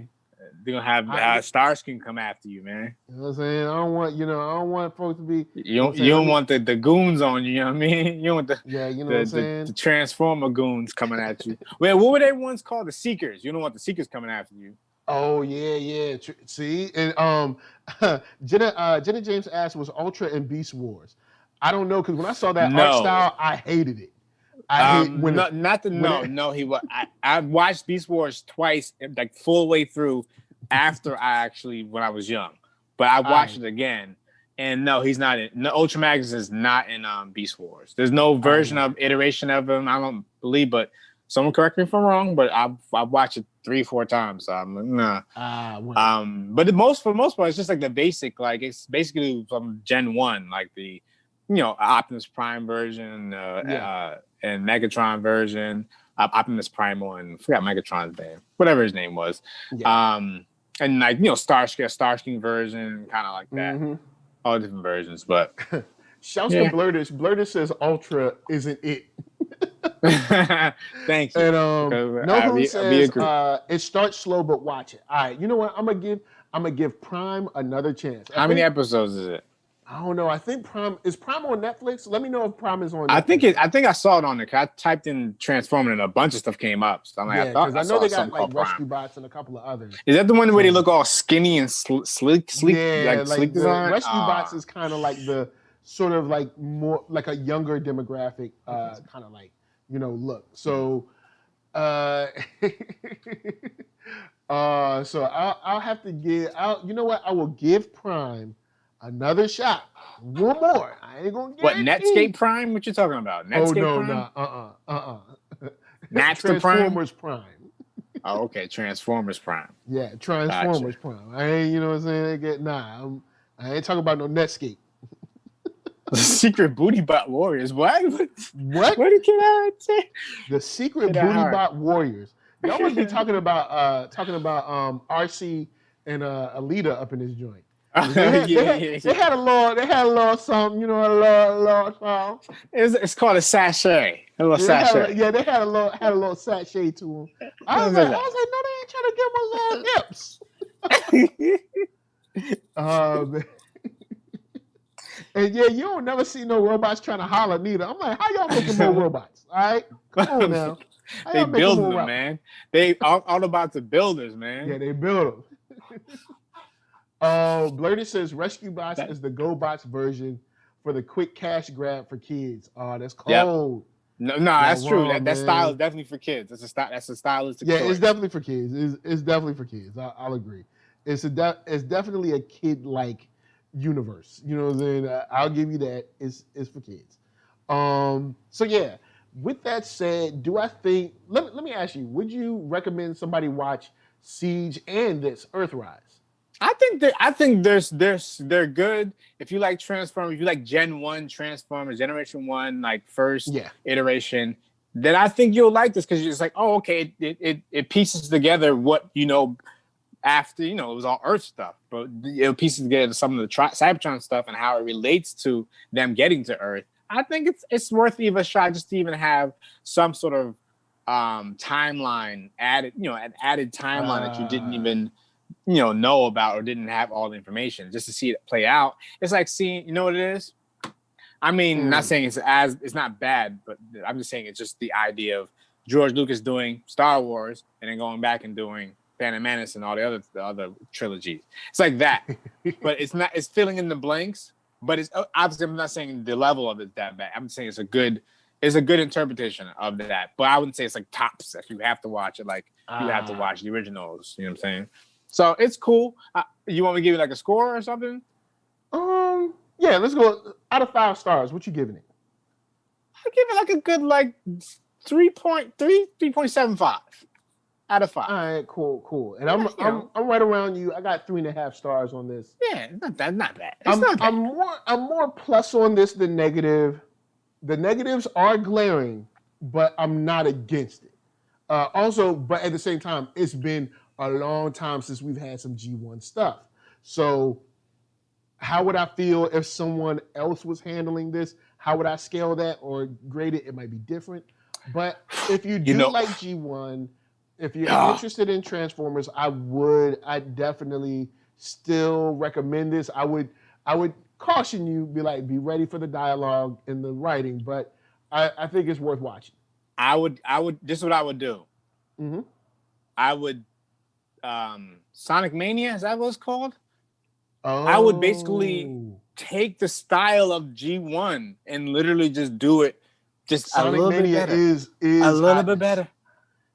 They're gonna have Starscream come after you, man. You know what I'm saying? I don't want folks to be. You don't want the goons on you. You know what I mean? You don't want what I'm saying? The Transformer goons coming at you. Well, what were they once called? The Seekers. You don't want the Seekers coming after you. Oh yeah. See, and Jenna James asked, was Ultra and Beast Wars? I don't know, because when I saw that art style, I hated it. He was. I watched Beast Wars twice, like full way through, after when I was young. But I watched it again, and no, he's not in. No, Ultra Magnus is not in Beast Wars. There's no iteration of him. I don't believe, but someone correct me if I'm wrong. But I've watched it 3-4 times. So I'm like, nah. But for the most part, it's just like the basic. Like it's basically from Gen 1, like the Optimus Prime version, and Megatron version, Optimus Primal, and I forgot Megatron's name, whatever his name was. Yeah. And like Starscream version, kind of like that. Mm-hmm. All different versions, but shouts to Blurtish. Blurtish says Ultra isn't it. Thank you. And Who says it starts slow, but watch it. All right, you know what? I'm gonna give Prime another chance. How many episodes is it? I don't know. I think Prime on Netflix. Let me know if Prime is on Netflix. I think I saw it on there. I typed in Transformer and a bunch of stuff came up. So I'm like, I know they got like Rescue Bots and a couple of others. Is that the one where they look all skinny and sleek? Yeah, like sleek design? Rescue Bots is kind of like the sort of like more like a younger demographic kind of like look. So so I'll have to give. You know what? I will give Prime another shot. One more. I ain't gonna get what Netscape Prime? What you talking about? Netscape Prime? Napster Transformers Prime. Oh, okay. Transformers Prime. Yeah, Transformers Prime. I ain't, you know what I'm saying? I ain't talking about no Netscape. Secret Booty Bot Warriors. What? What? Where did you say? The Secret Booty Bot Warriors. Y'all must be talking about RC and Alita up in this joint. They had a little something, a little song. It's called a sachet. A little sachet. They had a little sachet to them. I was like, no, they ain't trying to give them little nips. And you don't never see no robots trying to holler neither. I'm like, how y'all making more robots? All right, come on now. They build them, man. They all about the builders, man. Yeah, they build them. Blurty says Rescue Bots is the GoBots version for the quick cash grab for kids. Oh, that's cold. Yep. No, that's true. That style is definitely for kids. That's a stylistic choice. It's definitely for kids. It's definitely for kids. I'll agree. It's definitely a kid-like universe. You know what I'm saying? I'll give you that. It's for kids. So yeah. With that said, do I think? Let me ask you: would you recommend somebody watch Siege and this Earthrise? I think they're good. If you like Transformers, if you like Gen 1 Transformers, Generation 1, like first iteration, then I think you'll like this because it's like, oh, okay, it pieces together what after it was all Earth stuff, but it pieces together some of the Cybertron stuff and how it relates to them getting to Earth. I think it's worth even a shot just to even have some sort of timeline added, an added timeline that you didn't even know about or didn't have all the information, just to see it play out. It's like seeing, you know what it is? I mean, not saying it's not bad, but I'm just saying it's just the idea of George Lucas doing Star Wars and then going back and doing Phantom Menace and all the other trilogies. It's like that, but it's filling in the blanks. But it's obviously, I'm not saying the level of it that bad. I'm saying it's a good interpretation of that. But I wouldn't say it's like tops. If you have to watch it, like you have to watch the originals. You know what I'm saying? So it's cool. You want me to give you like a score or something? Yeah, let's go out of 5 stars. What you giving it? I give it like a good 3.75 out of 5. All right, cool. And I'm right around you. I got 3.5 stars on this. Yeah, not bad. I'm more plus on this than negative. The negatives are glaring, but I'm not against it. Also, but at the same time, it's been a long time since we've had some G1 stuff. So how would I feel if someone else was handling this? How would I scale that or grade it? It might be different. But if you do like G1, if you're interested in Transformers, I definitely still recommend this. I would caution you, be ready for the dialogue and the writing, but I think it's worth watching. I would this is what I would do. Mm-hmm. I would Sonic Mania, is that what it's called? Oh. I would basically take the style of G1 and literally just do it just Sonic a little Mania bit better. Is a little bit better.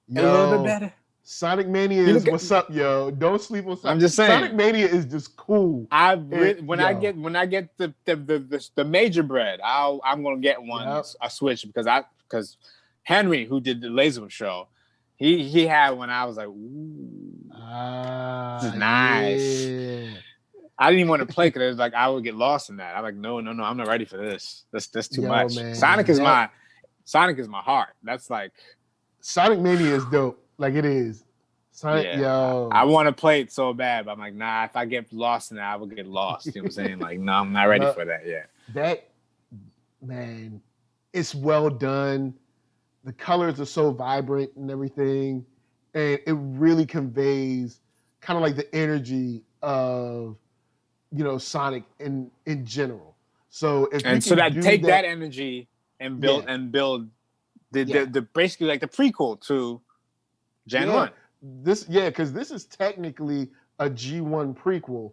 Yo, a little bit better. Sonic Mania is what's up, yo. Don't sleep on Sonic. I'm just saying. Sonic Mania is just cool. When I get the major bread, I'm gonna get one a Switch because Henry, who did the Laser show, he had one. I was like, ooh, this is nice. Yeah. I didn't even want to play because it was like I would get lost in that. I'm like, no, I'm not ready for this. That's too much. Man, Sonic is my heart. That's like Sonic Mania is dope. Like it is. Sonic, yo. I want to play it so bad, but I'm like, nah. If I get lost in that, I will get lost. You know what I'm saying? Like, no, I'm not ready for that yet. That man, it's well done. The colors are so vibrant and everything, and it really conveys kind of like the energy of Sonic in general. So if take that energy and build the basically like the prequel to Gen 1. Because this is technically a G1 prequel,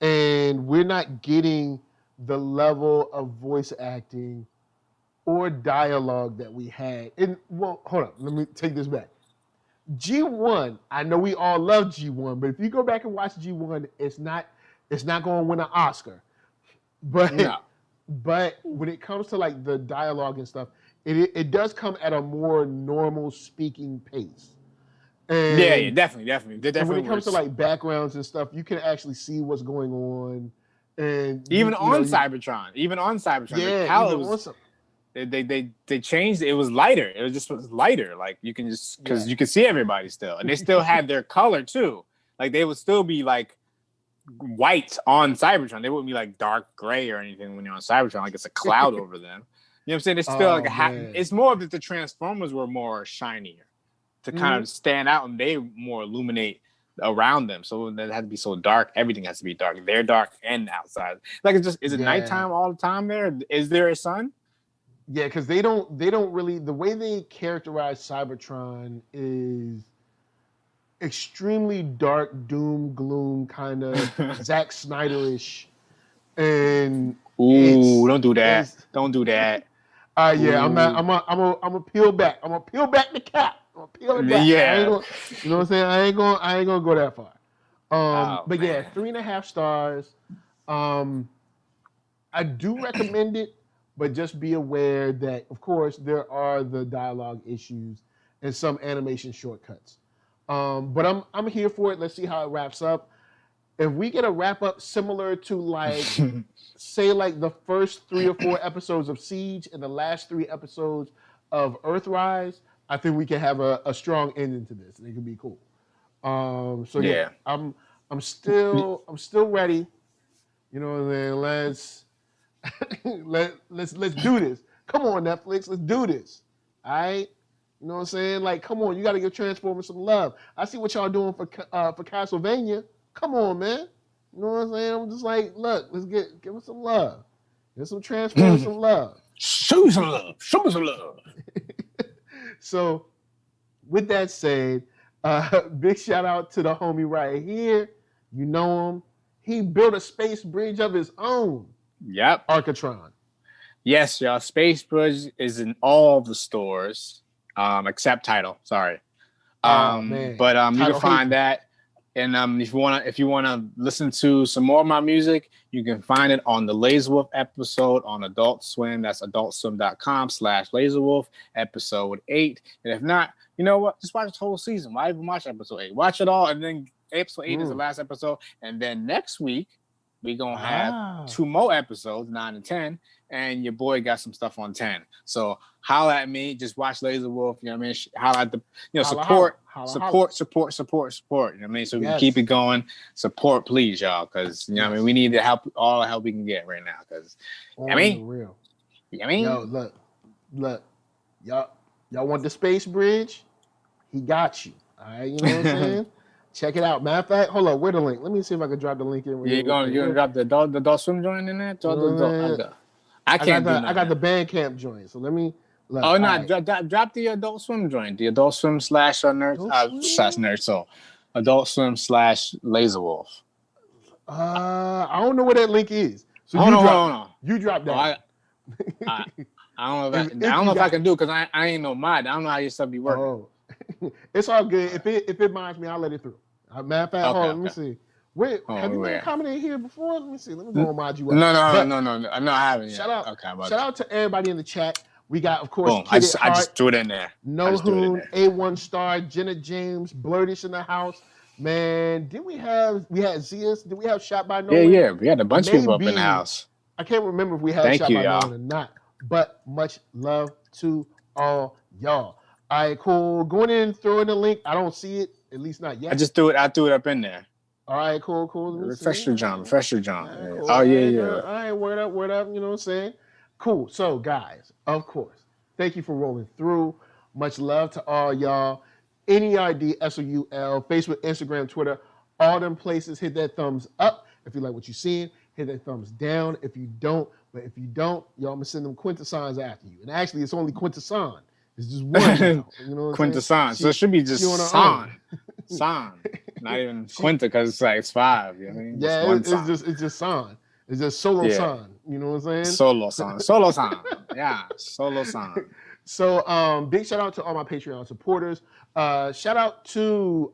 and we're not getting the level of voice acting or dialogue that we had. Hold on, let me take this back. G1, I know we all love G1, but if you go back and watch G1, it's not going to win an Oscar. But when it comes to like the dialogue and stuff, it does come at a more normal speaking pace. And yeah, definitely. And when it comes to like backgrounds and stuff, you can actually see what's going on. And even on Cybertron, they changed it. It was lighter. It was lighter. Like you can just because you can see everybody still, and they still had their color too. Like they would still be like white on Cybertron. They wouldn't be like dark gray or anything when you're on Cybertron. Like it's a cloud over them. You know what I'm saying? It's still it's more that the Transformers were more shinier to kind of stand out, and they more illuminate around them. So it had to be so dark. Everything has to be dark. They're dark and outside. Like is it nighttime all the time there? Is there a sun? Yeah, because they don't really, the way they characterize Cybertron is extremely dark, doom, gloom, kind of Zack Snyder-ish. And don't do that. Don't do that. Yeah, I'm gonna peel back. I'm gonna peel back the cap. I'm gonna peel it back. Yeah. You know what I'm saying? I ain't gonna go that far. But man. yeah, 3.5 stars. I do recommend it, but just be aware that, of course, there are the dialogue issues and some animation shortcuts. But I'm here for it. Let's see how it wraps up. If we get a wrap up similar to like, say like the first 3 or 4 episodes of Siege and the last 3 episodes of Earthrise, I think we can have a strong ending to this, and it could be cool. So yeah, I'm still ready. You know what I'm saying? let's do this. Come on, Netflix, let's do this. All right. You know what I'm saying? Like, come on, you got to give Transformers some love. I see what y'all doing for Castlevania. Come on, man. You know what I'm saying? I'm just like, look, let's give us some love. Give some Transformers some love. Show me some love. Show me some love. So, with that said, big shout out to the homie right here. You know him. He built a space bridge of his own. Yep. Arckatron. Yes, y'all. Spacebridge is in all the stores, except Tidal. Sorry. Man. But you Tidal can find that. And if you wanna listen to some more of my music, you can find it on the Laserwolf episode on Adult Swim. That's adultswim.com/Laserwolf, episode 8. And if not, you know what? Just watch the whole season. Why even watch episode 8? Watch it all, and then episode 8 is the last episode. And then next week, we're gonna have 2 more episodes, 9 and 10. And your boy got some stuff on 10. So holla at me. Just watch Laserwolf. You know what I mean? Holla at the, support. You know what I mean? So we can keep it going. Support, please, y'all. Because, you know what I mean? We need the help, all the help we can get right now. Because, you know what I mean? Real. You know what I mean? Yo, look. Y'all want the space bridge? He got you. All right? You know what I'm saying? Check it out. Matter of fact, hold up. Where the link? Let me see if I can drop the link in. You're gonna drop the Adult Swim joint in there? I got the Bandcamp joint. So let me. Look, drop the Adult Swim joint. The Adult Swim / NERDSoul. Adult Swim / Laserwolf. I don't know where that link is. So hold on. You drop that. I don't know if I can do it because I ain't no mod. I don't know how your stuff be working. Oh. It's all good. If it minds me, I'll let it through. Matter of fact, hold on, let me see. Wait, have you been accommodated here before? Let me see. Let me go and mod you up. No, I haven't. Shout out to everybody in the chat. We got, of course, I just threw it in there. No Hoon, A1 Star, Jenna James, Blurtish in the house. Man, we had Zias? Did we have Shot by No One? Yeah. We had a bunch of people up in the house. I can't remember if we had Shot by No One or not. But much love to all y'all. All right, cool. Going in, throwing the link. I don't see it, at least not yet. I threw it up in there. All right, cool. Refresh your John. Cool. Oh, yeah. All right, word up, you know what I'm saying? Cool. So, guys, of course, thank you for rolling through. Much love to all y'all. NERDSoul, Facebook, Instagram, Twitter, all them places. Hit that thumbs up if you like what you're seeing. Hit that thumbs down if you don't. But if you don't, y'all, I'm going to send them quintasons after you. And actually, it's only quintason. It's just one. You know quintason. So it should be just son. Son. Not even quinta because it's like it's 5. You know what I mean? Yeah, it's just son. It's just solo son. You know what I'm saying? Solo son. Yeah, solo son. So big shout out to all my Patreon supporters. Shout out to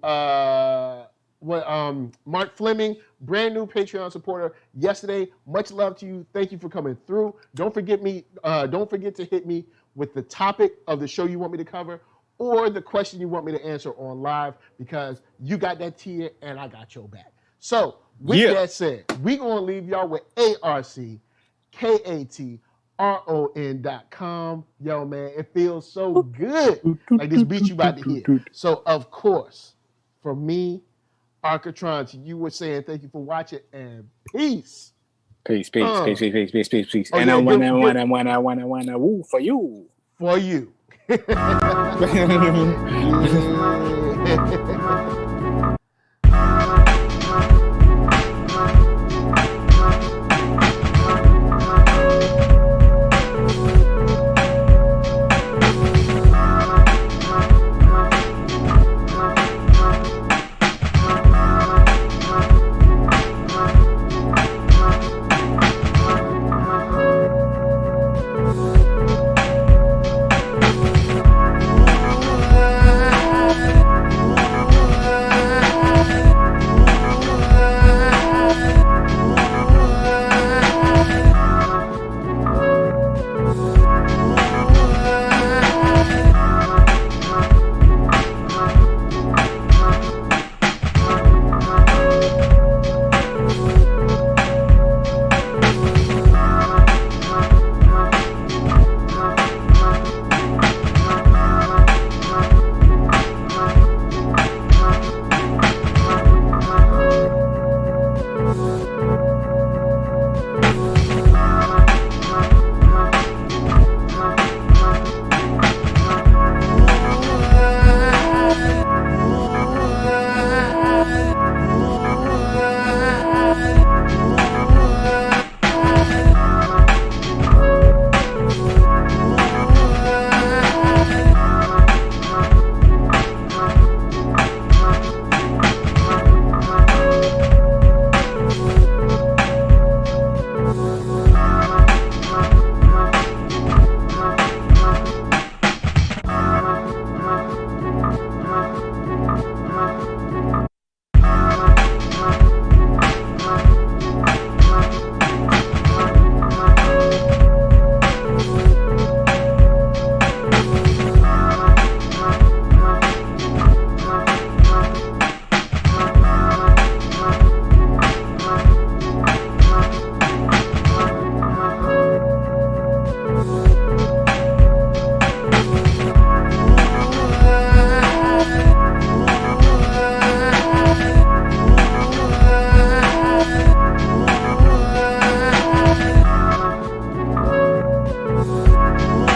Mark Fleming, brand new Patreon supporter yesterday. Much love to you. Thank you for coming through. Don't forget to hit me with the topic of the show you want me to cover or the question you want me to answer on live because you got that tier and I got your back. So with that said, we're going to leave y'all with ARCKATRON.com. Yo, man, it feels so good. Like this beat you about to hear. So, of course, from me, Arckatron, to you, we're saying thank you for watching and peace. Peace. And I wanna woo for you. For you. Yeah.